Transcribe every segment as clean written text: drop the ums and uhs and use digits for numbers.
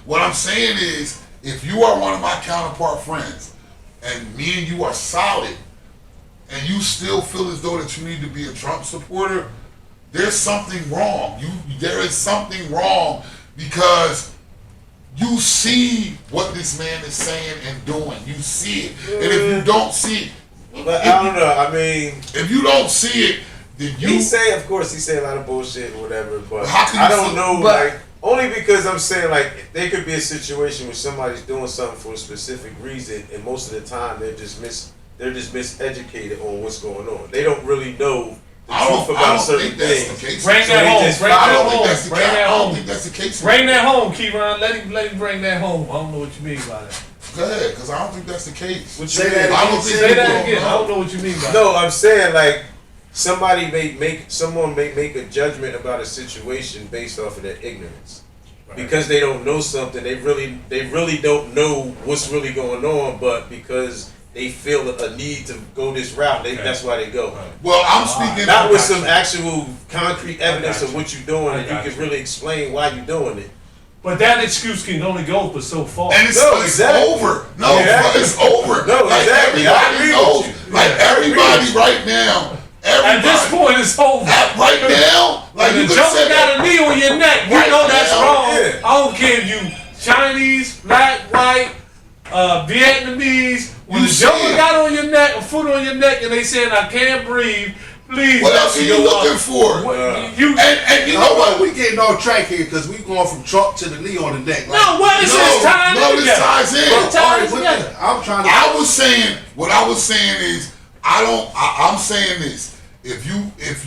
What I'm saying is, if you are one of my counterpart friends, and me and you are solid, and you still feel as though that you need to be a Trump supporter, there's something wrong. There is something wrong because you see what this man is saying and doing. You see it, and if you don't see it, but I don't know. I mean, if you don't see it, then you. He say a lot of bullshit or whatever, but how can I don't know. But, like only because I'm saying like there could be a situation where somebody's doing something for a specific reason, and most of the time they're just miseducated on what's going on. They don't really know the truth about certain things. Bring that home. I don't think that's the case. Bring that home, Keyron. Let him bring that home. I don't know what you mean by that. Go ahead, because I don't think that's the case. Say that again. I don't know what you mean by that. No, I'm saying like somebody may make a judgment about a situation based off of their ignorance. Right. Because they don't know something, they really don't know what's really going on, but because they feel a need to go this route, that's why they go. Right. Well, I'm speaking not with some actual concrete evidence of what you're doing, and you can really explain why you're doing it. But that excuse can only go for so far. And it's over. No, it's over. No, like exactly. Everybody knows. Like everybody right now. At this point, it's over. Right now, like when the Joker got a knee on your neck, you know that's wrong. Yeah. I don't care if you Chinese, black, white, Vietnamese. When the Joker got on your neck, a foot on your neck, and they said, "I can't breathe." Please. What else are you looking for? And you know what? We getting off track here because we going from Trump to the knee on the neck. Like, no, what is this time? No, this ties in. I'm trying to. I was saying what I was saying is I'm saying this. If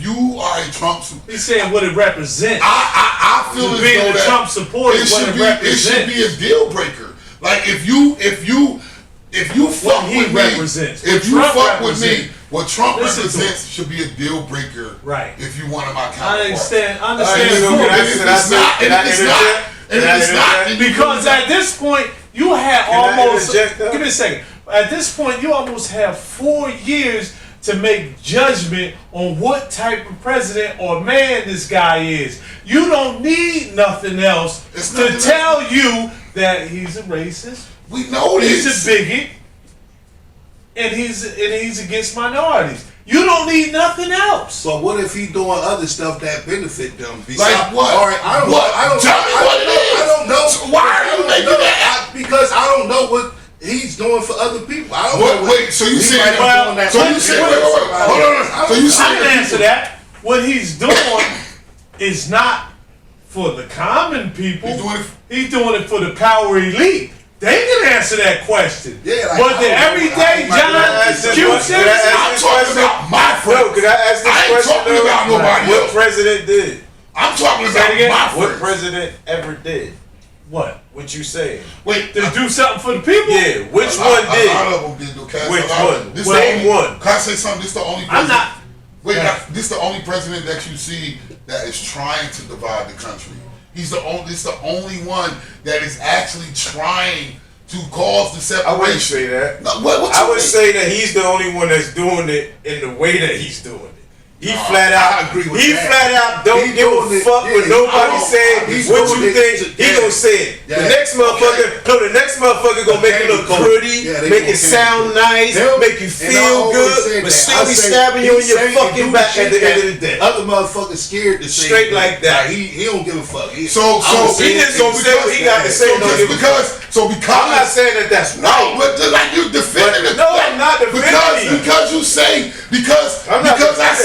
you are a Trump supporter, he's saying what it represents. I feel as being though a Trump supporter, it should be a deal breaker. Like if you fuck with me, if you fuck with me, what Trump represents should be a deal breaker. Right. If you want my counterpart. I understand. It's not. Because at this point, you have almost. Give me a second. At this point, you almost have 4 years to make judgment on what type of president or man this guy is. You don't need nothing else to tell you that he's a racist. We know this. He's a bigot, and he's against minorities. You don't need nothing else. But what if he's doing other stuff that benefit them? Like what? All right, I don't know. So why are you making that? Because I don't know what he's doing for other people. I don't know. Wait, so you saying hold on. So you saying I can answer that. What he's doing is not for the common people. He's doing it for the power elite. They can answer that question. Yeah, like, but the everyday John Q citizen, I'm talking about my friend. No, could I ask this question? I ain't talking about nobody else. What president did? I'm talking about my friend. What president ever did? What? What you saying? Wait, to do something for the people? Yeah, which one did? A lot of them did. Which one? Name one. Can I say something? This is the only president. I'm not. Wait, this is the only president that you see that is trying to divide the country. He's the only. It's the only one that is actually trying to cause the separation. I wouldn't say that. No, I would say that he's the only one that's doing it in the way that he's doing it. He flat out. I agree with he that. flat out don't give a fuck what nobody said. What you think? He gonna say it. The next motherfucker. No, the next motherfucker gonna make it look pretty, make it sound nice, make you feel good, but still be stabbing you in your fucking back at the end of the day. Other motherfuckers scared to say straight like that. He don't give a fuck. So he just gonna say what he got to say. Because I'm not saying that that's right. No, but like you defending it. No, I'm not defending it. Because you say because I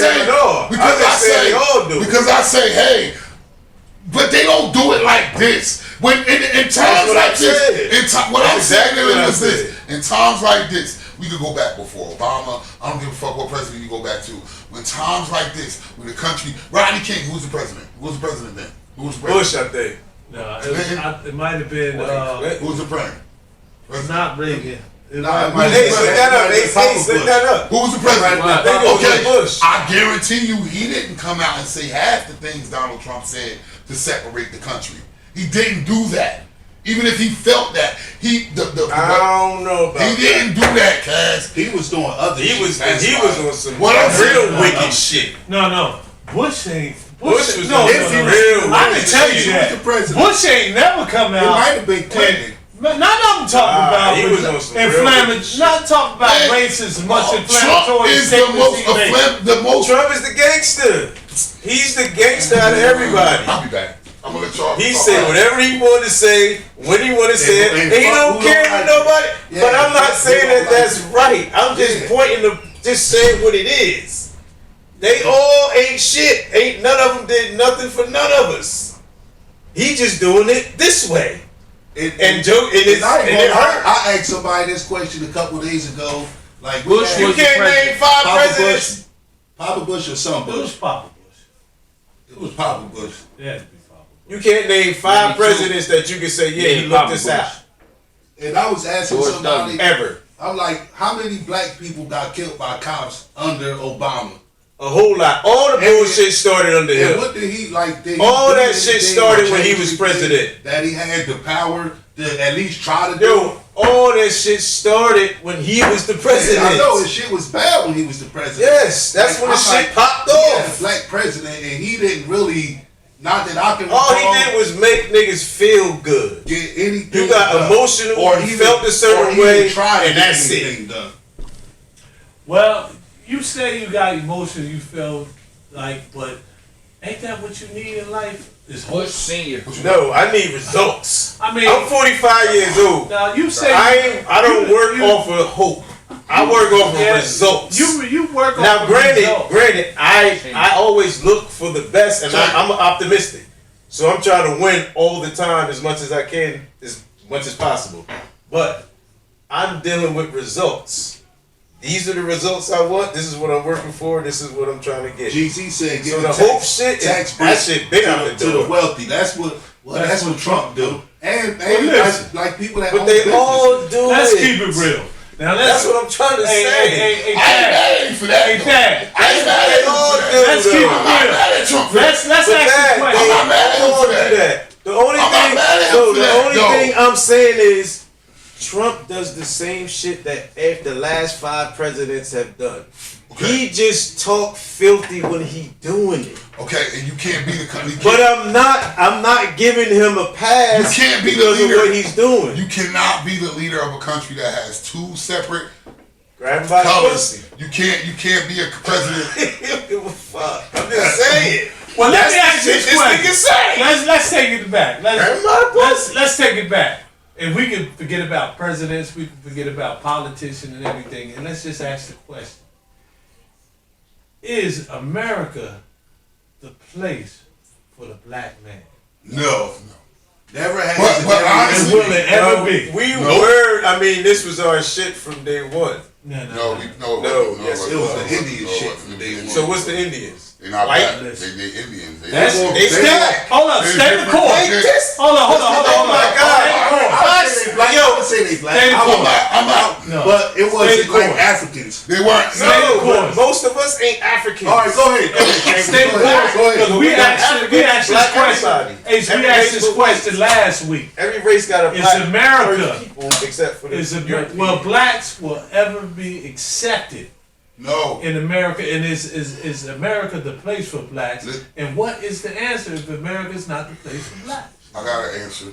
say hey, but they don't do it like this. When in times like this, what I'm saying is this. In times like this, we could go back before Obama. I don't give a fuck what president you go back to. When times like this, when the country, Rodney King, who's the president? Who was the president then? Who was the president? Bush, I think. No, it might have been. Who was the president? Not Reagan. Hey, look that up. Who was the president? Okay, Bush. I guarantee you, he didn't come out and say half the things Donald Trump said to separate the country. He didn't do that. Even if he felt that, I don't know about he didn't do that, Cass. He was doing other shit. He was doing some real wicked shit. No. Bush Bush was no, the no, no, real. I can tell you He was that. the president. Bush ain't never come It out. might have been Clinton. Not I'm talking about he was on some real inflammatory. Not talking about Man, racist, much Trump inflammatory is the statements he made. the most. Trump is the gangster. He's the gangster out of everybody. I'll be back. I'm gonna let y'all. He talk. said whatever he wanted to say, when he wanted to say it, And and he fuck don't who care don't to like nobody. it. Yeah, But I'm not fuck saying who that don't that's like it. right. I'm just Yeah. pointing to, just saying what it is. They all ain't shit. Ain't none of them did nothing for none of us. He just doing it this way. And Joe, and it hurt. I asked somebody this question a couple days ago. Like, Bush we You was had the can't name president. 5 Papa presidents. Bush, Papa Bush or some It was Bush. Papa Bush. It was Papa Bush. It had to be Papa Bush. You can't name 5 Maybe two. presidents that you can say, yeah, he looked Papa this Bush. out. And I was asking George somebody, W. Ever. I'm like, how many black people got killed by cops under Obama? A whole lot. All the bullshit started under And him. what did he like? Did he All do that shit anything started or when he change was anything president. That he had the power to at least try to do. Yo, all that shit started when he was the president. I know his shit was bad when he was the president. Yes, that's when the I'm shit popped he had a off. black president, and he didn't really. Not that I can. All recall, he did was make niggas feel good. get anything. You got done. emotional, or you even- felt a certain or even way, try to and get that's it. anything done. Well, you say you got emotion, you feel like, but ain't that what you need in life? Is hope. Bush Senior. No, I need results. I mean, I'm 45 years old. now you say I don't work off of hope. I work off of Yeah, results. You work Now, off granted, results. I always look for the best, and I'm optimistic. So I'm trying to win all the time as much as I can, as much as possible. But I'm dealing with results. These are the results I want. This is what I'm working for. This is what I'm trying to get. GC said, So give the a hope tax, shit, tax that shit been out the to the door. wealthy. That's what. Well, that's what Trump do. And listen. like people that But own they businesses. all do Let's it. keep it real. Now That's let's. what I'm trying to Hey, say. hey, I ain't mad at him for that. hey, though. Dad. I ain't mad at They him all for that. do Let's though. keep it I'm not mad at Trump for that. Let's But ask Dad, the question. I'm not mad at him all for do that. that. The only I'm thing, not mad at him no, for the that, only yo. thing I'm saying is Trump does the same shit that after the last 5 presidents have done. Okay. He just talk filthy when he doing it. Okay, and you can't be the. But I'm not giving him a pass. You can't be the because of leader. what he's doing. You cannot be the leader of a country that has 2 separate Grab him by the colors. pussy. You can't be a president. He don't give a fuck. I'm just saying. Well, let me That's ask the you shit this question. this nigga say. Let's take it back. Everybody Let's take it back. And we can forget about presidents, we can forget about politicians and everything, and let's just ask the question. Is America the place for the black man? No. Never has. But never honestly- And will it ever be? We No. were. I mean, this was our shit from day one. No. No, Yes, it was the Indian shit from day one. So what's the Indians? They're not White? black. They Indians. That's- They black. Hold up, stay the course. They just- Hold on. Oh my God. I would say they black. I would say they black. Stay the I would- course. I'm out. No. But it Stay wasn't the like course. Africans. They weren't. Stay the No, but course. most of us ain't Africans. All right, go ahead. Stay the Go ahead. course. Go ahead. Because we We got asked this black question. everybody. Ace, we Every asked race this but question last week. Every race got a It's black America. people except for the Is European. will blacks will ever be accepted No. in America, and is America the place for blacks? And what is the answer if America is not the place for blacks? I got an answer.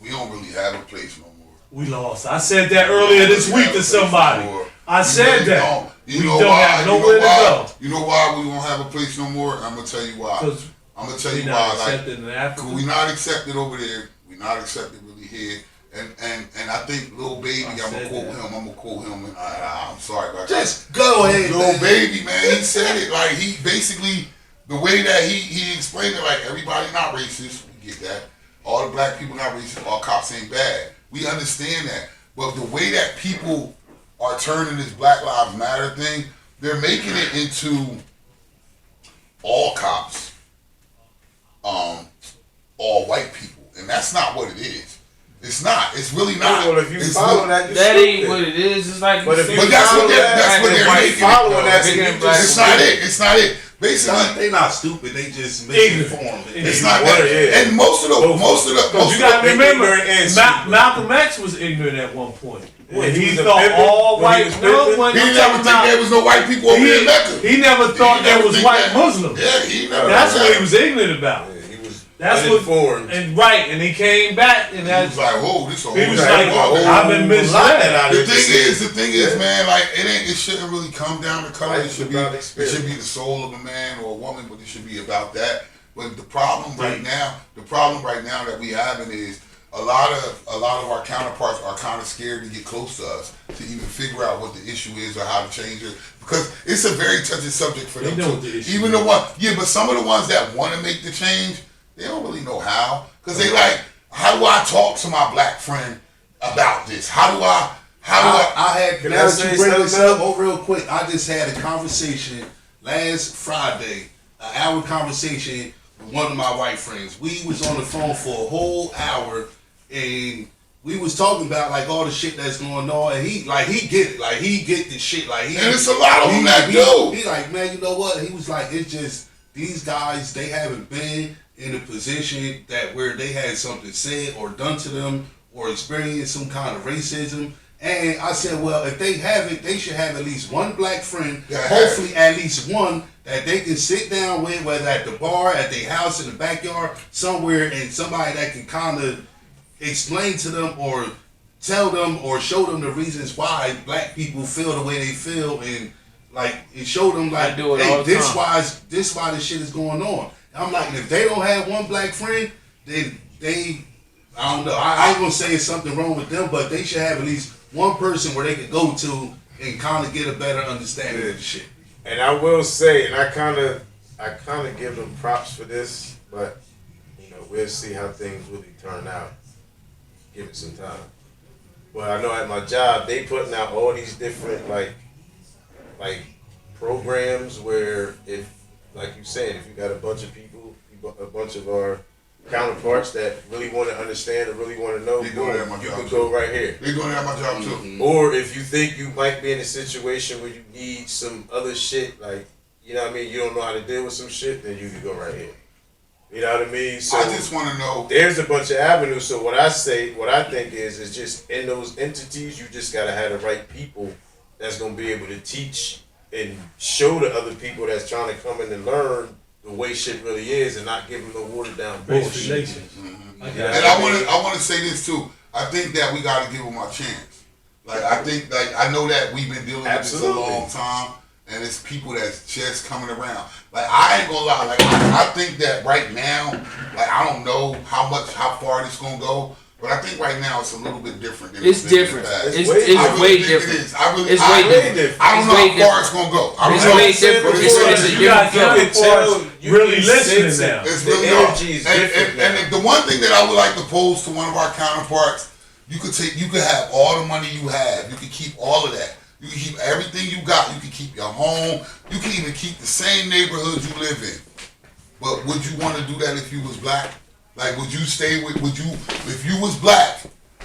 We don't really have a place no more. We lost. I said that earlier this week to somebody. I said that. You We know don't why? have nowhere to go. You know why we won't have a place no more? I'm gonna tell you why. Because I'm gonna tell we're you not why. Like, accepted in Africa. we not accepted over there. We not accepted really here. And I think Lil Baby, I'm gonna said quote that. him. I'm gonna quote him. And I'm sorry, but Just go ahead. Lil man. Baby, man, he said it like he basically the way that he explained it, like everybody not racist. We get that. All the black people not racist. All cops ain't bad. We understand that. But the way that people are turning this Black Lives Matter thing, they're making it into all cops, all white people, and that's not what it is. It's not. It's really not. Well, if you It's follow not- that, you're That ain't stupid. what it is. It's like But if you But that's follow what they're- that, that's what and they're white making it, following though. that, Bigger you than black just It's not it. It's not it. Basically, They not stupid. They just Ignorant. misinformed. it's You not want that. it, yeah. And most of the Because you got to the- remember, ignorant and stupid. Malcolm X was ignorant at one point. When he he was a thought pimpin', all when he white, was no, pimpin'. when He I'm never talking think there about, was no white people over there in Mecca. he never thought He there never was think white that. Muslims. Yeah, he never. That's what he that. was ignorant about. Yeah, he was That's what, uninformed. and right, and he came back, and He that's, was like, "Whoa, this a whole he was new like, world." I've been misled. The thing is, man, like it shouldn't really come down to color. Life It is should be, about it experience. should be the soul of a man or a woman, but it should be about that. But the problem right now that we having is a lot of our counterparts are kind of scared to get close to us to even figure out what the issue is or how to change it, because it's a very touchy subject for them They know too. what the issue Even the one, but some of the ones that want to make the change, they don't really know how, because they like, how do I talk to my black friend about this? How do I Can now I that say you bring this something? up, real quick, I just had a conversation last Friday, an hour conversation with one of my white friends. We was on the phone for a whole hour, and we was talking about like all the shit that's going on, and he get it, like he get the shit, like he. And it's a lot of them that do. He like, man, you know what? He was like, it's just these guys, they haven't been in a position that where they had something said or done to them or experienced some kind of racism. And I said, well, if they haven't, they should have at least one black friend, Yeah. hopefully at least one that they can sit down with, whether at the bar, at their house, in the backyard, somewhere, and somebody that can kind of explain to them or tell them or show them the reasons why black people feel the way they feel, and like and show them like, I do it hey, all the this time. why this shit is going on. I'm like, if they don't have one black friend, then they I don't know. I ain't gonna say it's something wrong with them, but they should have at least one person where they could go to and kind of get a better understanding of the shit. And I will say, and I kind of give them props for this, but you know, we'll see how things really turn out. Give it some time. But I know at my job they putting out all these different like programs where if, like you said, if you got a bunch of people, a bunch of our counterparts that really want to understand or really want to know, They doing that at my you job can too. go right here. They doing that at my job too. Or if you think you might be in a situation where you need some other shit, like, you know what I mean, you don't know how to deal with some shit, then you can go right here. You know what I mean? So I just want to know. there's a bunch of avenues. So what I think is just in those entities, you just gotta have the right people that's gonna be able to teach and show the other people that's trying to come in and learn the way shit really is, and not give them no watered down race bullshit. relations. Yeah. And I want to say this too. I think that we got to give them a chance. Like I know that we've been dealing with this a Absolutely. long time, and it's people that's just coming around. Like I ain't gonna lie. Like I think that right now, like I don't know how far this gonna go. But I think right now it's a little bit different than It's been in the different. past. It's I really way think different. It is. I really, It's I, way really- different. I don't It's know way how far different. it's gonna go. I It's don't know. way different. But It's it's- a You got different young feel. boys really listening sense it. now. It's The really energy is and, different and the one thing that I would like to pose to one of our counterparts, you could have all the money you have. You could keep all of that. You can keep everything you got. You can keep your home. You can even keep the same neighborhood you live in. But would you want to do that if you was black? Like, would you if you was black,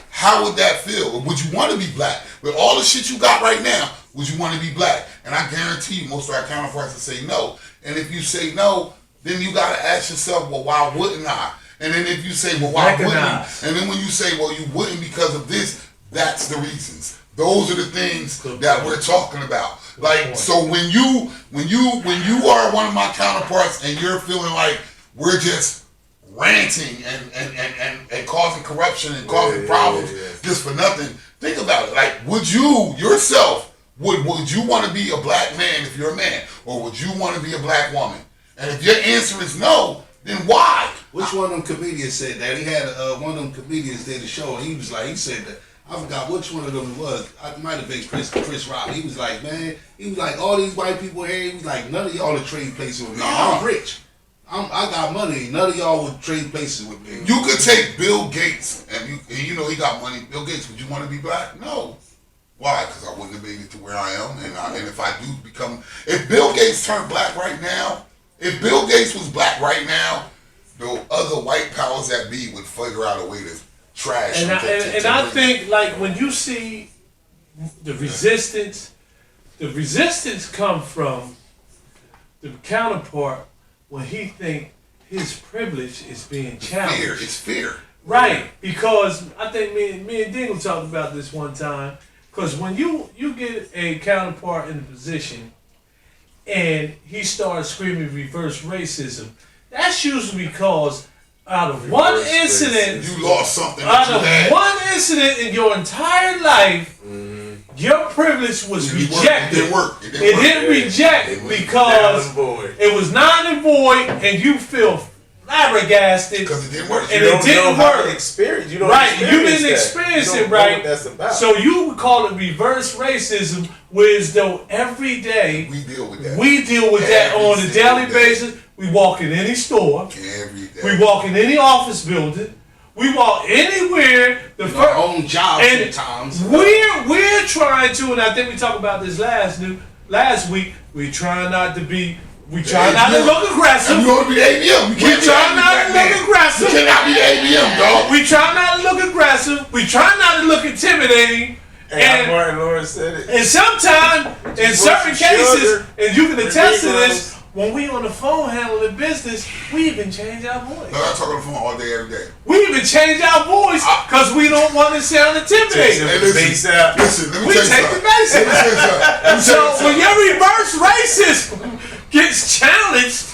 how would that feel? Or would you want to be black? With all the shit you got right now, would you want to be black? And I guarantee you, most of our counterparts will say no. And if you say no, then you got to ask yourself, well, why wouldn't I? And then if you say, well, why wouldn't you? Recognize. And then when you say, well, you wouldn't because of this, that's the reasons. Those are the things that we're talking about. Like, so when you are one of my counterparts and you're feeling like we're just ranting and causing corruption and causing problems just for nothing, think about it. Like, would you yourself, would you want to be a black man if you're a man? Or would you want to be a black woman? And if your answer is no, then why? Which one of them comedians said that? He had one of them comedians did a show, and he said that. I forgot which one of them it was. I might have been Chris Rock. He was like, man, all these white people here. He was like, none of y'all would trade places with me. I'm rich. I got money. None of y'all would trade places with me. You could take Bill Gates, and you know he got money. Bill Gates, would you want to be black? No. Why? Because I wouldn't have made it to where I am, and if I do become, if Bill Gates turned black right now, if Bill Gates was black right now, the other white powers that be would figure out a way to trash And him. I think, like, when you see the resistance come from the counterpart when he think his privilege is being challenged. fear. It's fear. Right, because I think me and Dingle talked about this one time. Because when you get a counterpart in a position and he starts screaming reverse racism, that's usually because out of one incident, You lost something out that you of had. one incident in your entire life, your privilege was It rejected. didn't work. It didn't reject It was because null and void. it was non and void, and you feel flabbergasted. Because it didn't work. And You it don't didn't know how work. to experience. You don't Right, experience you didn't that. experience You it, don't know right? what that's about. So you would call it reverse racism, whereas though every day We deal with that. we deal with that Every on a single daily day. basis. We walk in any store, Every day. we walk in any office building, we walk anywhere. The Our first own job and sometimes. we're trying to, and I think we talked about this last week. We try not to be. We try not to look aggressive. And you want to be the ABM. You We can't be try the not to black look man. aggressive. You cannot be the ABM, dog. We try not to look aggressive. We try not to look intimidating. And how And, Martin Lawrence said it. and sometimes, in want certain some cases, sugar, and you can attest to Negroes. this, when we on the phone handling business, we even change our voice. No, I talk on the phone all day, every day. We even change our voice because we don't want to sound Take intimidating. some Hey, listen. bass out. Listen, let me We tell you take the something. bass Let me out. tell you something. Let me tell So you when something. your reverse racism gets challenged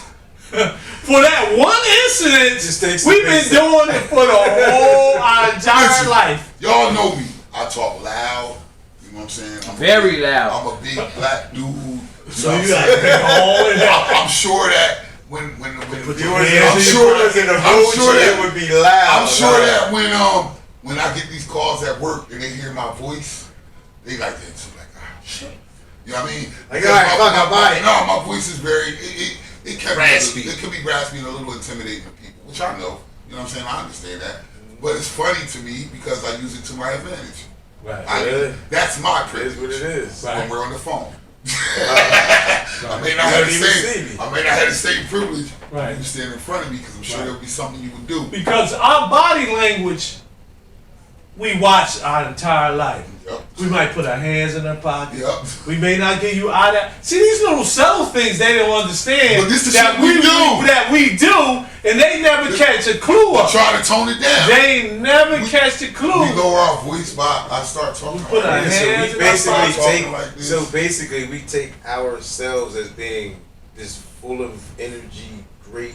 for that one incident, Just take some we've been bass out. doing it for the whole our entire Listen, life. Y'all know me. I talk loud. You know what I'm saying? I'm Very loud. I'm a big black dude. So know you what I'm got saying? all in that. I'm sure that when If you I'm was sure in a I'm mood, sure it that would be loud. I'm sure that when I get these calls at work and they hear my voice, they like that too. Like, ah, shit. You know what I mean? Like, Because all right, fuck, I'll buy it. No, my voice is very it can Raspy. It can be raspy and a little intimidating to people, which I know. You know what I'm saying? I understand that. But it's funny to me because I use it to my advantage. Right. Yeah. That's my It is what privilege it is. when we're on the phone. I may not have the You don't even see same. me. I may not have the same privilege. Right. You stand in front of me because I'm sure Right. there would be something you would do. Because our body language, we watch our entire life. Yep. We might put our hands in our pockets. Yep. We may not give you eye that. See these little subtle things they don't understand. But this is that shit we do. That we do, and they never catch a clue We're of. trying to tone it down. They never catch the We clue. lower our voice by I start talking. We put like our this. So hands we in our basically pockets. take. Talking like this. So basically, we take ourselves as being this full of energy, great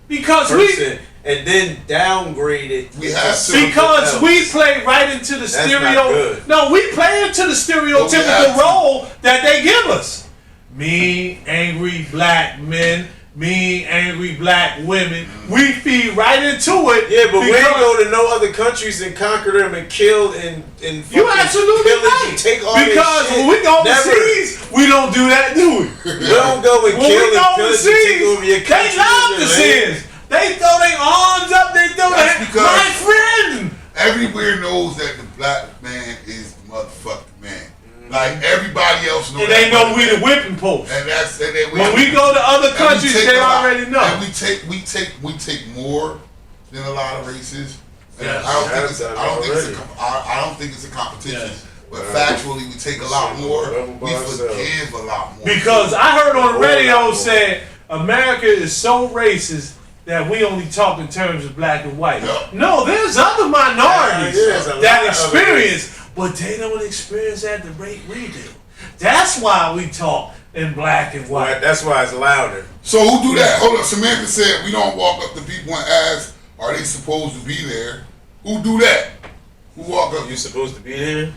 Because person, and then downgrade it. We into have to. something because else. we play right into the not stereo. good. No, we play into the have stereotypical to. role that they give us. Mean, angry black men, mean, angry black women. We feed right into it. Yeah, but we ain't because- go to no other countries and conquer them and kill and You fucking absolutely pillage right. and take all their because shit. when we go Never. overseas, we don't do that, do we? We don't go and When kill we go and pillage and take overseas, over your they country. love and the your land. sins. They throw their arms up. They throw That's their because- my friend. Everywhere knows that the black man is the motherfucking man. Like everybody else knows. And they that know we the motherfucking- whipping post. And that's and then When we go to other and we countries, take they a lot- already know. And we take more than a lot of races. And Yes. I don't think Yes, it's I don't think it's a competition. Yes. But factually, we take a lot Shit, more. level by We ourselves. forgive a lot more. Because I heard on the Oh, radio yeah. said America is so racist that we only talk in terms of black and white. Yep. No, there's other minorities Yeah, there's a lot that of experience, but they don't experience at the rate we do. That's why we talk in black and Why- white. That's why it's louder. So who do that? Hold up. Samantha said we don't walk up to people and ask, are they supposed to be there? Who do that? Who walk up? You supposed to be there?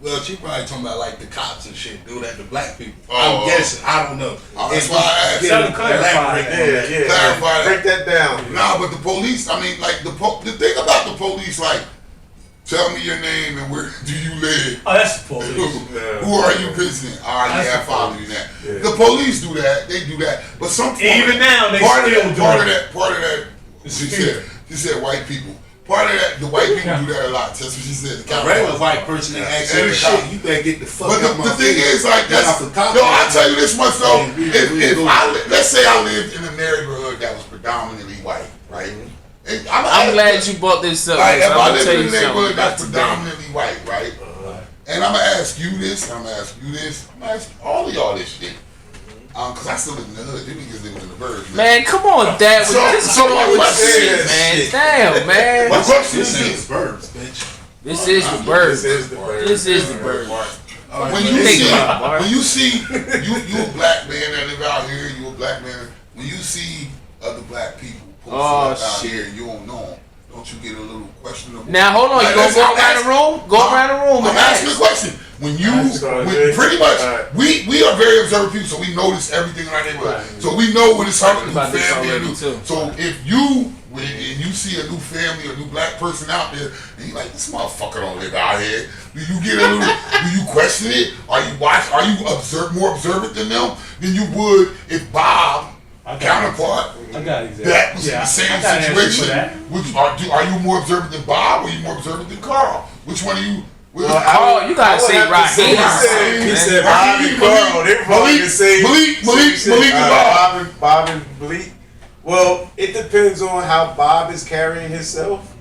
Well, she probably talking about like the cops and shit do that to black people. Oh. I'm guessing. I don't know. Oh, that's why I asked. Tell them clarify elaborate that. on Yeah, that. yeah. Clarify that. Break that down. Nah, but the police, I mean, like the thing about the police, like, tell me your name and where do you live? Oh, that's the police. Who are you visiting? All right, That's yeah, I the follow you that. Yeah. The police do that. They do that. But some Even now, they part still of that, do part it. of that. Part of that. It's She fear. said white people. Part of that, the white people do that a lot. That's what she said. The A regular counterparts. white person that asks And you the shit, cop. you better get the fuck But out my the thing face. is, like, Get that's, off the cop. yo, I'll tell you this much though. And we If go- let's say I lived in a neighborhood that was predominantly white, right? And I'm glad you brought this up. Like, if because I I'm gonna live tell in you a something neighborhood about that's today. predominantly white, right? And I'm gonna ask you this, I'm gonna ask you this, I'm gonna ask all of y'all this shit. Cause I still live in the hood. Them niggas live in the burbs. Man, come on, Dad. So This is my wrong with question shit, is- man. Damn, man. My question This is is this. verbs, bitch. This is the bird. This is the bird. This is the bird. When you Think see, about it, Bart. when you see, you a black man that live out here, you a black man. When you see other black people posting Oh, up out shit. here, and you don't know them. Don't you get a little questionable? Now hold on, you Like, gonna listen, go I'm around the asking- room? Go around the room I'm and asking a ask. question. When you, Sorry, when, Jay. pretty much, Alright. we are very observant people, so we notice everything in our neighborhood. So we know when it's happening, new About this family, already, new. too. So if you, when and you see a new family, a new black person out there, and you like, this motherfucker don't live out here. Do you get a little? Do you question it? Are you more observant than them than you would if Bob, I got counterpart, I got it. that was in the same I got an answer for situation? that. Which are you more observant than Bob, or are you more observant than Carl? Which one are you? Oh, you gotta say Raheem. He said Bob and Carl. They probably the same. Malik and Bob. Bob and Malik. Well, it depends on how Bob is carrying himself,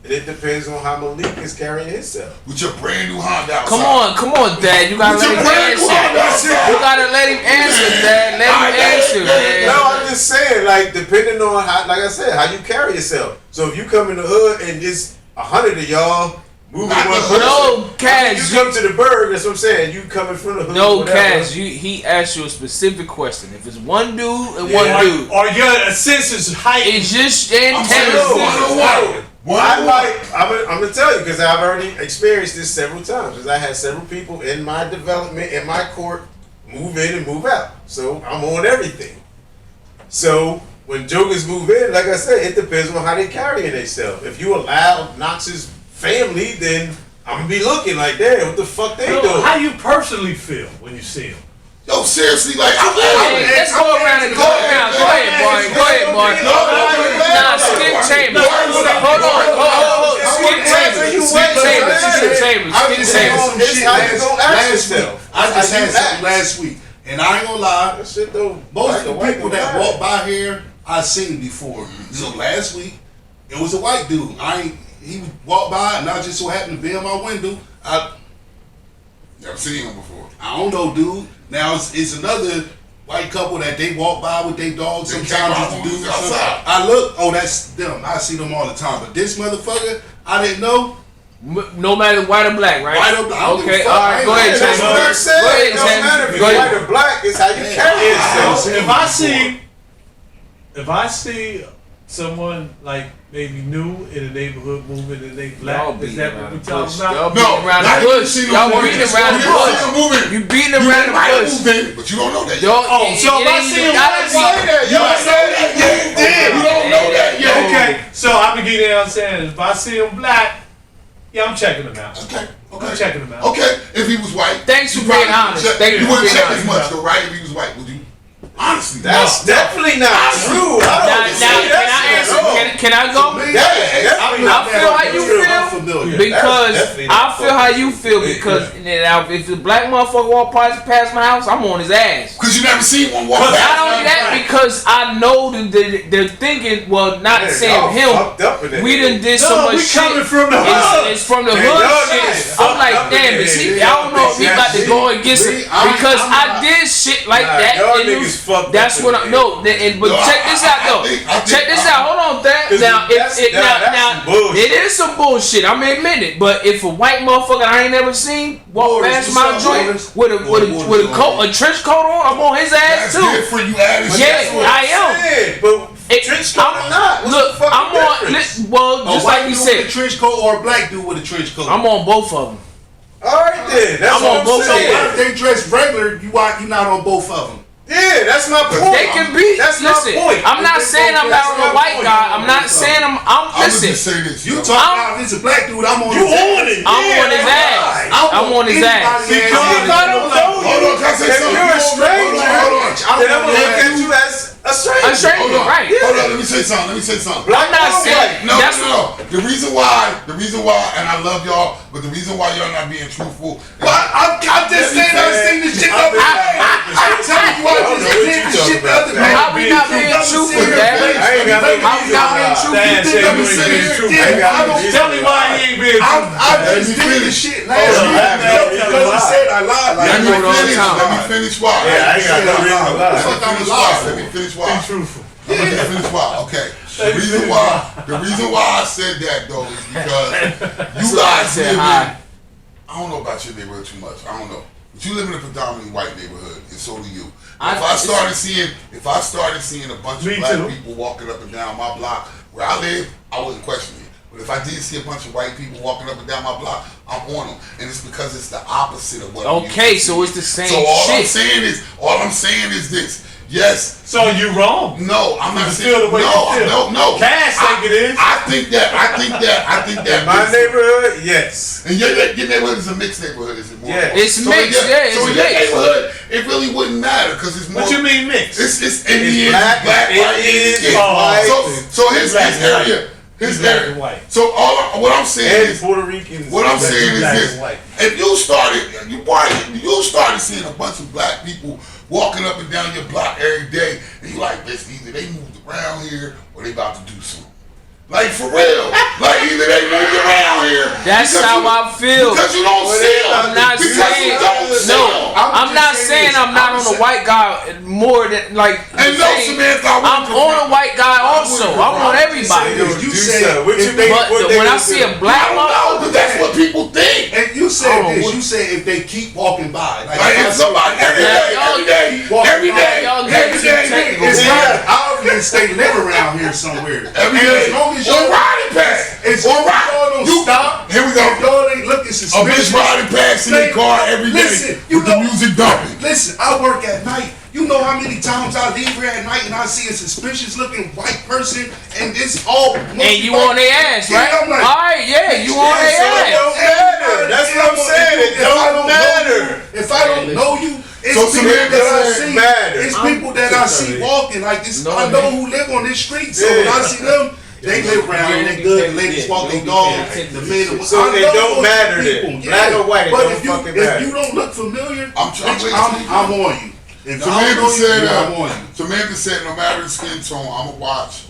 and it depends on how Malik is carrying himself. With your brand new Honda outside. Come on, Dad. You gotta With let your him brand new Honda answer. outside. You gotta let him answer, Dad. Let him answer, man. No, I'm just saying, like, depending on how, like I said, how you carry yourself. So if you come in the hood and it's 100 of y'all moving Not one the person, No, Cash. you come to the burg. That's what I'm saying. You coming from the hood. No, whatever. Cash. He asked you a specific question. If it's one dude and Yeah. one dude, Or your senses heightened. it's just I'm saying antennas. I'm gonna tell you because I've already experienced this several times. Because I had several people in my development, in my court, move in and move out. So I'm on everything. So when jokers move in, like I said, it depends on how they carrying themselves. If you a loud, obnoxious family, then I'm gonna be looking like, damn, what the fuck they doing? How you personally feel when you see him? Yo, seriously, like, Hey, let's go around and go around. Go ahead, Barney. Go ahead, Barney. Nah, Skip Chambers. Hold on. Skip Chambers. Skip Chambers. It's how you gonna act Last week, yourself. I just How you had something act. last week, and I ain't gonna lie. That shit don't. Most of the people that walk by here, I've seen before. So last week, it was a white dude. He walked by, and I just so happened to be in my window. Never seen him before. I don't know, dude. Now it's another white couple that they walk by with their dogs They sometimes. came Just out to do on the something. outside. I look, oh, that's them. I see them all the time. But this motherfucker, I didn't know. No matter white or black, right? White or black, I don't give a Okay, fuck. all right, go ahead, That's Chambers. what I said. Go ahead, It don't matter if Chambers. you're Go white ahead. or black. It's how you Yeah. carry yourself. So if I see someone like maybe new in the neighborhood moving and they black, Y'all is beating that around what we the talking bush. about? Y'all No, beating around not the even bush. seen Y'all him beating moving. around the You don't see bush. him moving. You beating You around the might have bush. moved in, but you don't know that yet. Don't. Oh, so if I ain't see even him gotta white, be- You don't know that yet. You don't know that yet. Okay, so I begin to understand. If I see him black, yeah, I'm checking him out. Okay. I'm checking him out. Okay. If he was white. Thanks you for being probably honest. check- Thank you You for wouldn't being check as honest. much though, right? If he was white, would you? Honestly. That's definitely not true. Now, I don't can say I answer? Can I go? I feel how you feel. Because I feel how you feel because now if the black motherfucker walk past my house, I'm on his ass. Because you never seen one walk Not past. only that, because I know that they're thinking, well, not saying him. We done did so No, much we shit. coming from the hood. It's from the Man, y'all hood niggas shit. I'm fucked like, up damn, in is he? there. I don't know if he about to go against it because I'm I not- did shit like Nah, that. y'all and it niggas was- fucked That's up what in I there. know. But No, check this out though. I think- Check this out. Hold on, that Cause now that's- if it that's now some bullshit. it is some bullshit. I'm gonna admit it. But if a white motherfucker I ain't never seen walk Boris, past what's my up, joint Boris? with a coat, a trench coat on, I'm on his ass That's too. different. You added shit. Yeah, to it. I am. But trench coat or not? What's Look, the fucking I'm on. difference? Well, just like you with a said, trench coat or a black dude with a trench coat. I'm on both of them. All right then. That's I'm what on both So saying. why if they dress regular, you not on both of them? Yeah, that's my point. They can be. That's Listen, my point. I'm not If they saying both I'm dress not on my a white point. guy. I'm not saying I'm. I'm gonna Listen. just say this. You yo. talk about if it's a black dude, I'm on You his on ass. it? I'm Yeah, on his that's ass. right. I'm on his ass. Because I don't know Hold you. on, can I say If something? you're a stranger, Hold on. then I'm gonna look at you as a stranger. A stranger, Hold on. right? Hold on. Let me say something. I'm not saying. No, That's no. The reason why, and I love y'all, but the reason why y'all not being truthful. I'm just saying I've seen this shit the other day. I'm telling you, I just seen this shit the other day. How we not being truthful, Dad? I ain't got no How we not being truthful? Dad said Let me you say ain't being this. truthful. I ain't got no Tell me why he ain't being truthful. I just did this shit last Hold on, week I haven't because I said I lied. Let me do it all the time. finish why. Yeah, I ain't got no reason to lie. Let me finish why. Let me finish why. Be truthful. Let me finish why. Okay. The reason why I said that though is because you guys live in, I don't know about your neighborhood too much. I don't know. But you live in a predominantly white neighborhood, and so do you. If I started seeing a bunch of black people walking up and down my block where I live, I wouldn't question it. But if I did see a bunch of white people walking up and down my block, I'm on them, and it's because it's the opposite of what. Okay, so it's the same. So all I'm saying is this. Yes. So you wrong. No, I'm not saying. Feel the way No. Cash think it is. I think that. In my neighborhood, yes. And your neighborhood is a mixed neighborhood, is it more? Yeah. It's mixed. So It's in your mixed. neighborhood, it really wouldn't matter because it's more. What you mean mixed? It's Indian, black, white, Indian, white. So his black and area. His black area. and white. So what I'm saying And is, Puerto Ricans. what I'm saying is black this: and white. if you started seeing a bunch of black people walking up and down your block every day, and you like, this either they moved around here or they about to do something. Like for real, like either they moved around here. That's how I feel. Because you don't see them. I'm not saying I'm not saying I'm not on a white guy more than like. And no, Samantha, I'm on a white guy also. I'm on everybody. You said But when I see a black motherfucker, that's what people think. And you said this. You said if they keep walking by, like if somebody every day. It's not obvious they live around here somewhere. Every day. Or riding past. Stop. Here we go. If y'all ain't looking suspicious. A bitch riding past in the car every day with the music dumping. Listen, I work at night. You know how many times I leave here at night and I see a suspicious looking white person and it's all. And you on their ass, right? I'm like, all right, yeah, you on their ass. It don't matter. That's what I'm saying. It don't matter. If I don't know you, it's So people that I doesn't see. matter. It's people that I see walking like this. I know who live on this street, so when I see them. They live around here, they good, the ladies walk their dog, the men. So it don't matter then. Black or white, it don't fucking matter. If you don't look familiar, I'm on you. Samantha said no matter the skin tone, I'ma watch.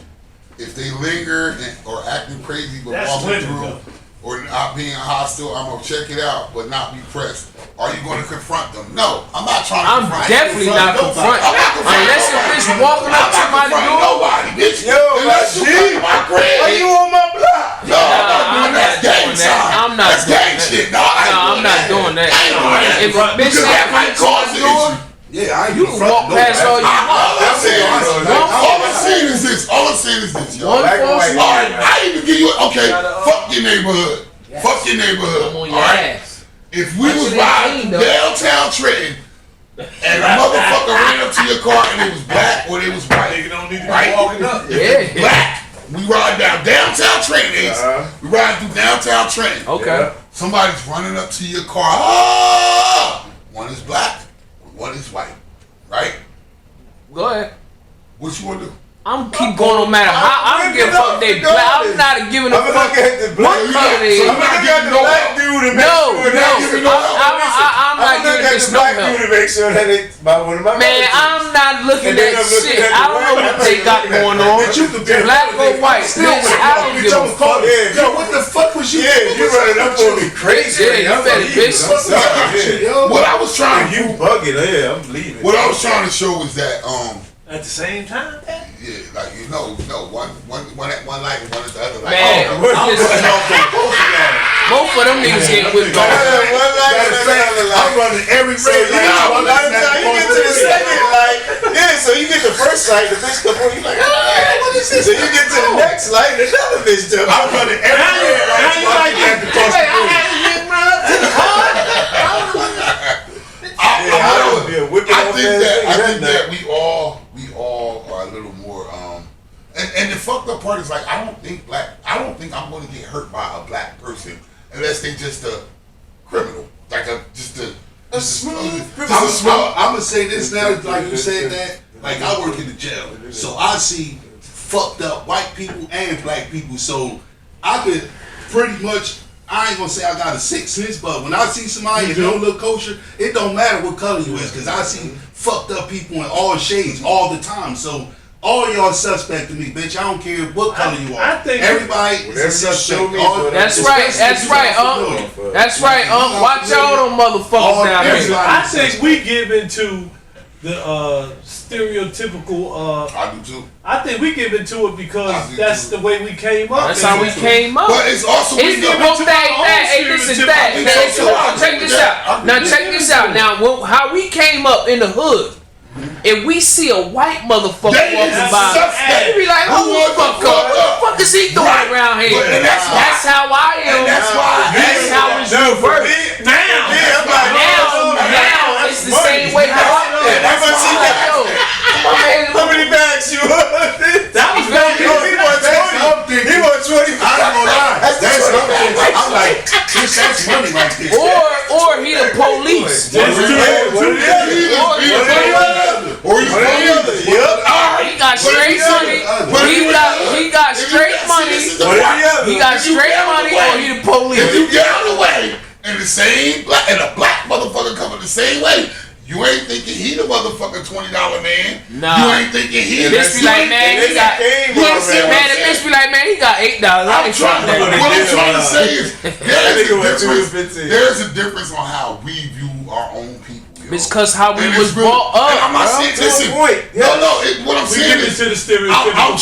If they linger or acting crazy but walking through or not being hostile, I'm gonna check it out but not be pressed. Are you gonna confront them? No, I'm not trying to confront. I'm definitely not confronting. Unless a bitch walking up to my door. Nobody, bitch. Yo, unless you come to my crib. Are you on my block? No, I'm not doing that. I'm not That's gang shit. No, I'm not doing that. If a bitch that might cause an issue. Yeah, I ain't you can walk past all you want. All I'm saying is this. Yo. Alright, I even give you fuck your neighborhood. Fuck your neighborhood. I'm on your ass. If we was riding downtown Trenton and a motherfucker ran up to your car and it was black or it was white, Nigga don't need to be walking up. Yeah. black. We ride down downtown Trenton. We ride through downtown Trenton. Okay. Somebody's running up to your car. Ah! One is black, one is white. Right? Go ahead. What you want to do? I'm keep going no matter how. I don't give a fuck they black. I'm not giving a fuck what color they is. I'm not giving the black dude to make sure I'm not giving this no help. to make sure that it's by one of my Man, I'm not looking at shit. I don't know what they got going on. Black or white, bitch, I don't give a fuck. Yo, what the fuck was you? Yeah, you running up on me crazy. Yeah, you better, bitch. What I was trying to You bugging, yeah, I'm leaving. What I was trying to show was that At the same time, yeah, like one light and one is the other light. Man, both of them niggas get whipped off. I'm running every red light. By the time you get to the second light, so you get the first light, the bitch come on, you like, what is this? So you get to the next light, another bitch come. I'm running every red light. I think that we all are a little more and the fucked up part is like I don't think I'm going to get hurt by a black person unless they just a criminal, like a smooth criminal. I'm gonna say this now, like you said that, like I work in the jail, so I see fucked up white people and black people, so I could pretty much. I ain't gonna say I got a sixth sense, but when I see somebody that don't look kosher, it don't matter what color you is, because I see fucked up people in all shades all the time. So all y'all suspect to me, bitch. I don't care what color you are. I think everybody is a suspect. That's right. That's right. Watch out on motherfuckers down here. I think we give into stereotypical. I do too. I think we give into it I because do that's too. the way we came up. That's how we came up. But it's also It's the whole thing. Hey, this is that. I think Hey, so, so too. I check agree this with that. out. Now check this out. Now how we came up in the hood. If we see a white motherfucker They walking is by, suspect. we be like, Who "Oh, was the fuck fuck up? What the up?" fuck is he doing Right. around here?" But- and that's why- how I am. And that's why- That's how it's No, for reversed. me, Now, I'm like, Now it's the money. same way how I feel. Yeah, that's what she got. Yo, my man, How many bags you want? that was back He won 20. He won 20. I ain't gonna lie. That's something. I'm like, bitch, that's money right there. or he the police. What are the Or you He got straight money. He got straight money. He got straight money, or he the If police. you get out of the way and the same black and a black motherfucker coming the same way, you ain't thinking he the motherfucking $20 man. Nah. You ain't thinking he. Bitch be like, man, he got. You understand what Man, I'm the bitch saying? be like, man, he got $8. I I'm ain't trying. trying What that. I'm trying to say is nigga went 215. there's a difference on how we view our own people. Yo. It's cause how we And was it's really- brought up. and I'm not bro. saying To a listen. point, No, yes. no. What I'm we saying get is. into the stereotypical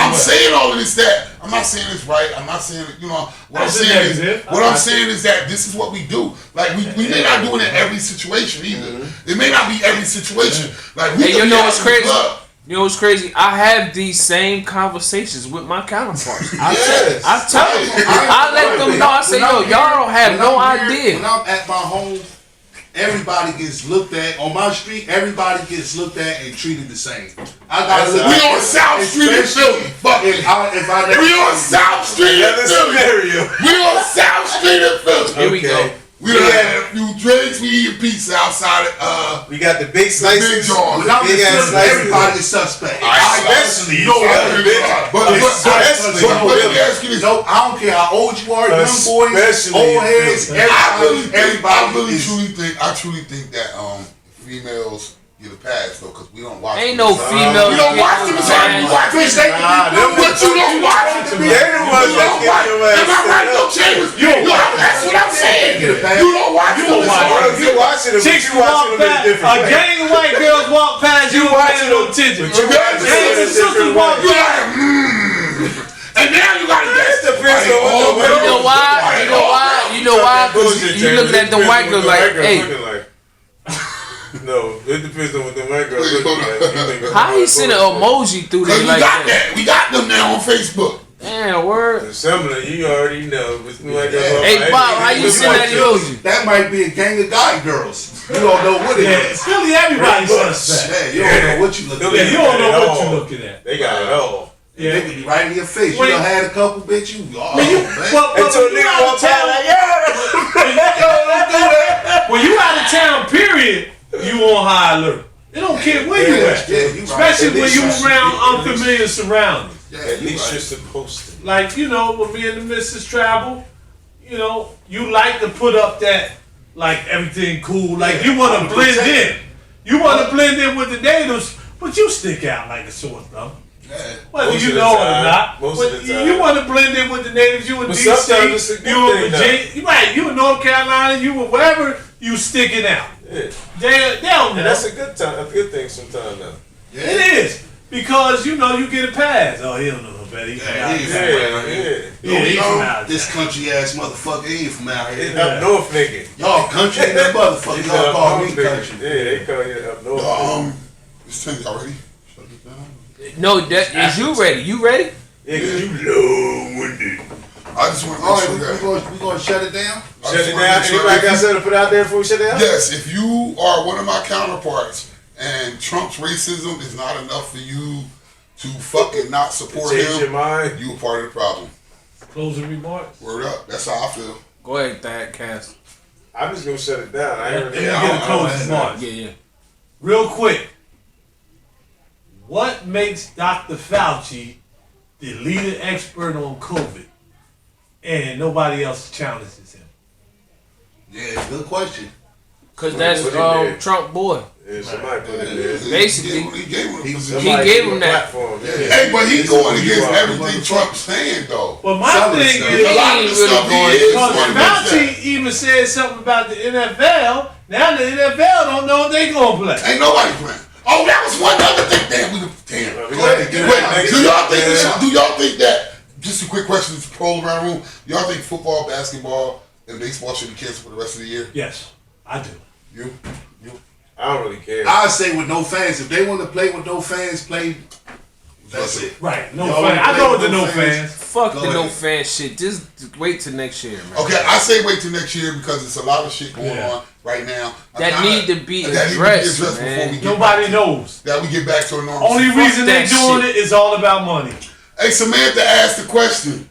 I'm saying all of this that I'm not saying it's right. I'm not saying what I'm That's saying is negative. what I'm saying is that this is what we do. Like we may not do it in every situation either. It may not be every situation. Like we Hey, could you be know out what's in the crazy? club. You know what's crazy? I have these same conversations with my counterparts. Yes. I tell them, I let them know. I say, yo, y'all don't have no idea. When I'm at my home, everybody gets looked at. On my street, everybody gets looked at and treated the same. I gotta look We at on South Street in Philly. Fuck it. If I We on South Street in Another Philly. scenario. We on South Street in Philly. Here we go. We done had a few drinks. We eating pizza outside of We got the big big slices. jaws. when I'm in Big ass Philly, slices. everybody is suspect. Especially No, if but let me ask you this. No, I don't care how old you are, young boys, Especially old heads, everybody is. I truly think that females get a pass though, because we don't watch. Ain't them. no female. We don't watch them. Sorry, you watch them. Bitch, they Nah, them But you don't watch them. They the ones that get your ass Am I right, set no up. Chambers? That's what I'm saying. Get a pass. You don't watch them. You watching them, but Chicks you watching walk them in a past, different a way. gang of white girls walk past you, watching paying no them, attention. but you watching them Gangs in a and sisters different walk way. You past. like, and now you gotta guess the prince of what the You know why? You know why? You know why? 'Cause you looking at the white girls like, hey, No, it depends on what the white girls looking like. how he send an emoji through Cause there we like got that? that. We got them now on Facebook. Damn, word. Similar, you already know. But white girls Hey, like, Bob, how you send that emoji? That might be a gang of guy girls. You don't know what it Yeah, is. Philly, everybody's suspect. Yeah, you don't know what you looking Yeah, at. you don't know They what all- you're looking at. They got it all. They could be right in your face. When- You done had a couple, bitch. You, oh, When you, man. but Until when you nigga out of walk by town, like, yeah. when you out of town, period, you on high alert. They don't care where you at. Yeah, you right. Especially At when least you you- around unfamiliar surroundings. Yeah, At you least right. you're supposed to. Like, you know, when me and the missus travel, you know, you like to put up that, like, everything cool. Like, you want to blend in. You want to blend in with the natives, but you stick out like a sore thumb. Yeah. Whether Most you of the know it or time. not. Most but of the time. you want to blend in with the natives. You in But sometimes it's a D.C., good you in thing, though. Virginia. Right, you in North Carolina, you in wherever, you sticking out. Yeah. They don't know. And that's a good time, a good thing sometimes now. Yeah. It is. Because, you know, you get a pass. Oh, he don't know no better. He from Yeah, out he's of town. Yeah. Yeah, he's from No, out of this town. country ass motherfucker ain't from out It's here. up north nigga. Y'all country and that motherfucker. He's Y'all up call me north nigga. country. Yeah, they call you up north nigga. This thing already. Shut it down. No, that is you ready? You ready? Yeah, 'cause you long-winded. I just want to All make right, sure we that. gonna shut it down. I Shut just it wanna down. make sure Anybody if got you- something to put out there before we shut it down? Yes, if you are one of my counterparts and Trump's racism is not enough for you to fucking not support Change your him, mind. you a part of the problem. Closing remarks. Word up. That's how I feel. Go ahead, Thad Cass. I'm just gonna shut it down. I ain't Let me really. Yeah, get I a don't closing know. remarks. Yeah. Real quick. What makes Dr. Fauci the leading expert on COVID and nobody else challenges him? Yeah, good question. Cause that's What he did. Trump boy. Yeah, somebody put it there. Basically, he gave him a he position. gave Somebody him give that. platform. Yeah. Hey, but he's This going is who you against are. everything Trump's saying, though. Well, my Some of the thing stuff. A is, lot of ain't the really stuff going- he is because going against that. Fauci even said something about the NFL. Now the NFL don't know if they gonna play. Ain't nobody playing. Oh, that was one other thing. Damn. Go ahead, get it out. Wait, do y'all think that? Just a quick question. It's poll around the room. Y'all think football, basketball, and baseball should be canceled for the rest of the year? Yes, I do. You. I don't really care. I say with no fans. If they want to play with no fans, play. That's it. Right, no Y'all fans. I play go with with the no no fans. fans. Fuck Go the no ahead. fan shit. Just wait till next year, man. Okay, I say wait till next year because there's a lot of shit going Yeah. on right now. That need to be that addressed, before man. we get Nobody back, knows. that we get back to a normal. Only situation. reason they that doing shit. it is all about money. Hey, Samantha asked the question.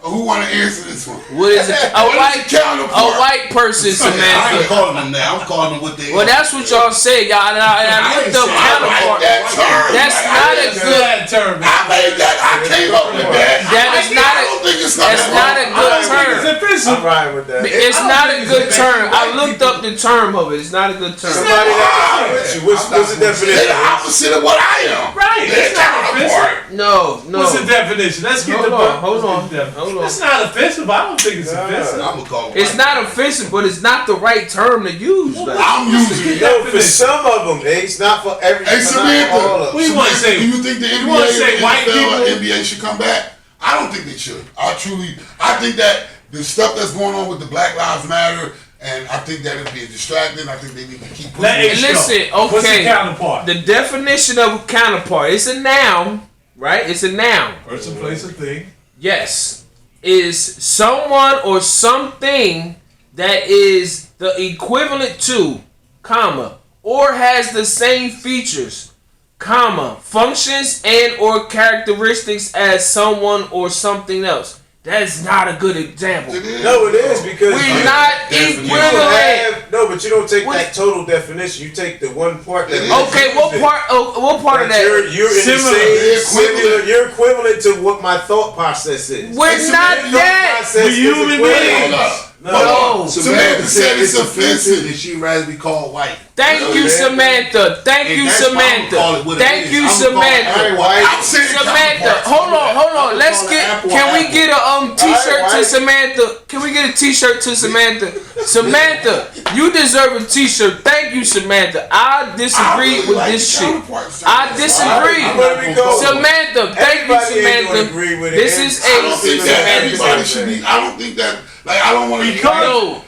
Who want to answer this one? What is it? A What is the counterpart? white person, I ain't Samantha. calling them that. I'm calling them what they Well, are. that's what y'all say, y'all. And I looked up counterpart. That term. That's Like, not I a didn't- good. Bad term. I made that. I came up with that. That is not I a. don't think it's not That's that not a wrong. good It's term. offensive. I'm riding with that. It's I don't not a think good it's term. I white looked up the term of it. It's not a good term. Somebody that can with you. What's the They're definition? the opposite of what I am. Right, They're it's not counterpart. No. What's the definition? Let's get Hold the on, hold on, what's the definition? hold on. It's not offensive. I don't think it's offensive. I'm gonna call them. It's white. not offensive, but it's not the right term to use. man. I'm using it. No, for some of them, it's not for everyone. Hey, Samantha. Not for all of We them. want to Samantha, say. do you think the NBA wanna say and white NFL and people- NBA should come back? I don't think they should. I think that the stuff that's going on with the Black Lives Matter, and I think that it's being distracting. I think they need to keep Let pushing it it. Listen, show. What's the okay. counterpart? The definition of a counterpart, it's a noun, right? It's a noun. Person, place, or thing. Yes. Is someone or something that is the equivalent to, comma, or has the same features, comma, functions and or characteristics as someone or something else. That is not a good example. It is. No, it is because We're not you equivalent. no, but you don't take What- that total definition. You take the one part that. It is. Okay, what part of that? You're in Similar. the same Equivalent. similar. You're equivalent to what my thought process is. We're It's not a- that. Process is human equivalent. beings. Hold up. No. Samantha said it's offensive. and she rather be called white. Thank you, Samantha. Thank And you, that's why I'm gonna call it Samantha. what it Thank is. you, I'm gonna call it Samantha. white. I'm saying Samantha, counterparts. hold on. Let's call it get. apple Can or we apple. get a T-shirt to Alright, Samantha? Can we get a T-shirt to Samantha? Samantha, you deserve a T-shirt. Thank you, Samantha. I disagree with this shit. I disagree. I'm gonna be cold. Samantha, thank you, Everybody ain't gonna Samantha. agree with it. This And is I don't think that everybody Samantha. should be. I don't think that. Like, I don't want to. Because No.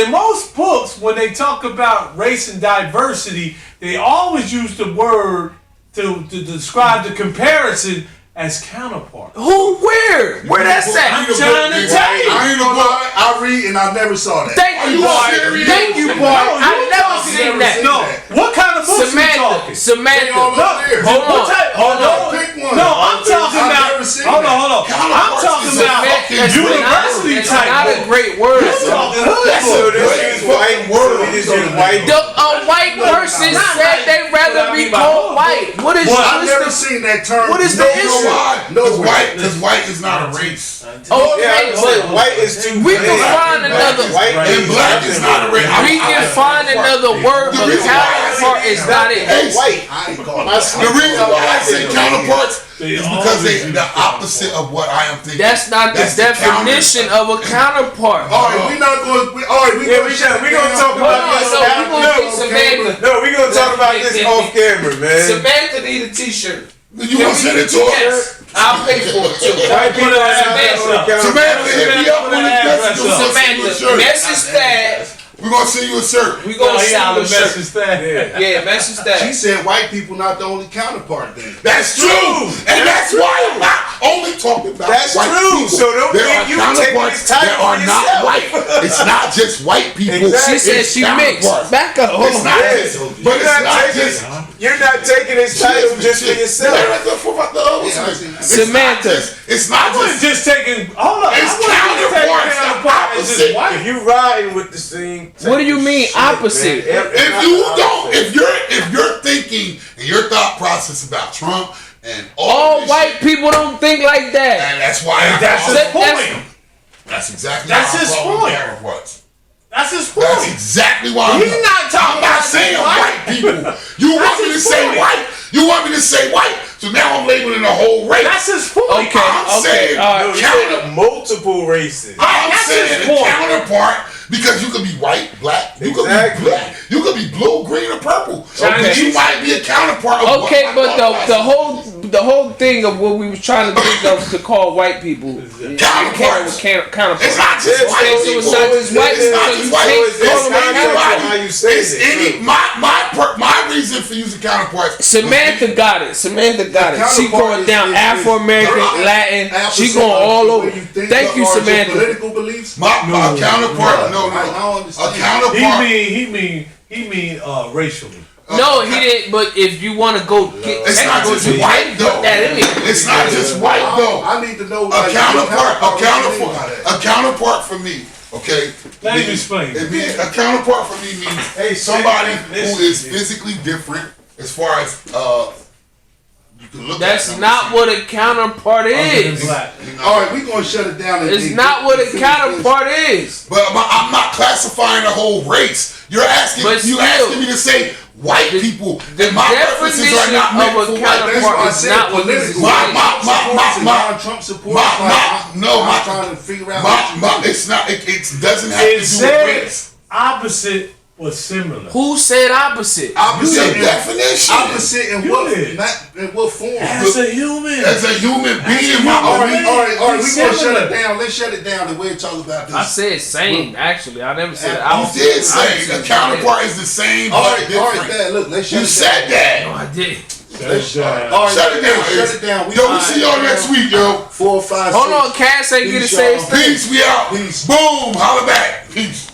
in most books, when they talk about race and diversity, they always use the word to describe the comparison as counterpart. Who? Where? Where that's at? I'm trying to tell you. I ain't You know gonna what? I read and I never saw that. Thank you, you boy. serious? Thank you, boy. No, I you never talking seen never that. seen No, what kind of books you Samantha, talking? Samantha. They all over there. Hold on. What type? Hold on. Pick one. No, I'm talking I've about. never seen Hold that. on. I'm Counterparts talking is a about fucking That's university not, type that's not a book. great word. I'm talking hood That's So book. this Great is white. fucking word. So we just use white. A white person said they'd rather be called white. What is Well, I've never the seen that term. what is the You know issue? why? No, Because white is not a race. Okay, Yeah, but white is too. we can big. find another. White And black is not a race. We can find another word, but counterpart is not it. Hey, White. I ain't calling My it. the reason why I say counterparts They is always because they're use the opposite of what I am thinking. That's not the That's the definition of a counterpart. All right, we not going. All right, we Yeah, gonna we shut got- we it gonna down. talk Hold about on, this so after. we're gonna get Samantha. No, we gonna talk about this off camera, man. Samantha need a T-shirt. You want to send it to her? Yes, I'll pay for it too. White people Put an are address not up. on Samantha, hit me up on the message. We're gonna send you a Samantha, shirt. message that. We're gonna send you a shirt. We gonna No, he send out you a of shirt. message that. Yeah, message She that. said white people not the only counterpart then. That's true, and that's why I'm not only talking about That's white true. people. So don't there think are you counterparts taking this title that are for not yourself. white. It's not just white people. Exactly. She said It's she mixed. counterparts. Back up. Hold It's on. not Yeah. just, but You're it's not not taking just. You're not taking this title just for yourself. Samantha. It's I not wasn't just. just taking. Hold up. It's I wasn't just taking counterparts, the counterpart as opposite. just white. If you riding with the same. What do you mean opposite? If you don't, if you're thinking and your thought process about Trump and All this white shit, people don't think like that. and that's why I That's call his them- point. That's exactly That's why his I call them point. counterparts. That's his point. That's exactly why He's not talking I'm not about saying white. white people. You want me to his say point. white? You want me to say white? So now I'm labeling the whole race. That's his point. Okay. I'm saying all right. No, you counter. said multiple races. I'm That's saying his a point. counterpart because you could be white, black. You could Exactly. be black. You could be blue, green, or purple. Chinese. But you might be a counterpart. Of Okay, what but my the whole thing of what we was trying to think of to call white people Counterparts. counterparts. It's not just Okay, white so people. it's not just white It's not people, just so white you people. can't It's call them anybody. how you say It's it, any too. my reason for using counterparts. Samantha got it. Samantha got it. She counterpart going down is- Afro American, is- Latin. She Opposite going of all the over. way you think Thank you, or your Samantha. Political beliefs. My counterpart. No, I don't understand. a counterpart. He mean racially. No, he didn't. But if you want to go get It's not technical, just you white can though. put that in there. It's not just white though. I need to know. A like, counterpart. what you mean by that. A counterpart for me. Okay. Let me means- explain. It means a counterpart for me means somebody who is physically different as far as you can look. That's at them not and what a counterpart Other than is. black. see. All right, we gonna shut it down. and- It's and not what a finish counterpart is. But I'm not classifying the whole race. You're asking. But You still, asking me to say white people. The And my references are definition not meant of for a white. That's why I counterpart is said not what this is. political. My- Trump supporters. I'm trying to figure out. what you it's not. It doesn't have to It do with said race. opposite was similar. Who said opposite? Opposite The definition. Opposite in You what? did. Not in what form? As a human. As a human being, human All right, being. all right. We gonna shut Similar. it down. Let's shut it down and we'll talk about this. I said same. Actually, I never said You You opposite. did say Opposite. a counterpart is the same all but right, different. Dad. Look, let's shut You it said down. that. No, I did. That's, All right, Shut it down. Shut it down. Yo, we see y'all next week, yo. 4, 5, Hold 6. on, Cass ain't get to Peace, say y'all. his thing. Peace, we out. Peace. Boom, holla back. Peace.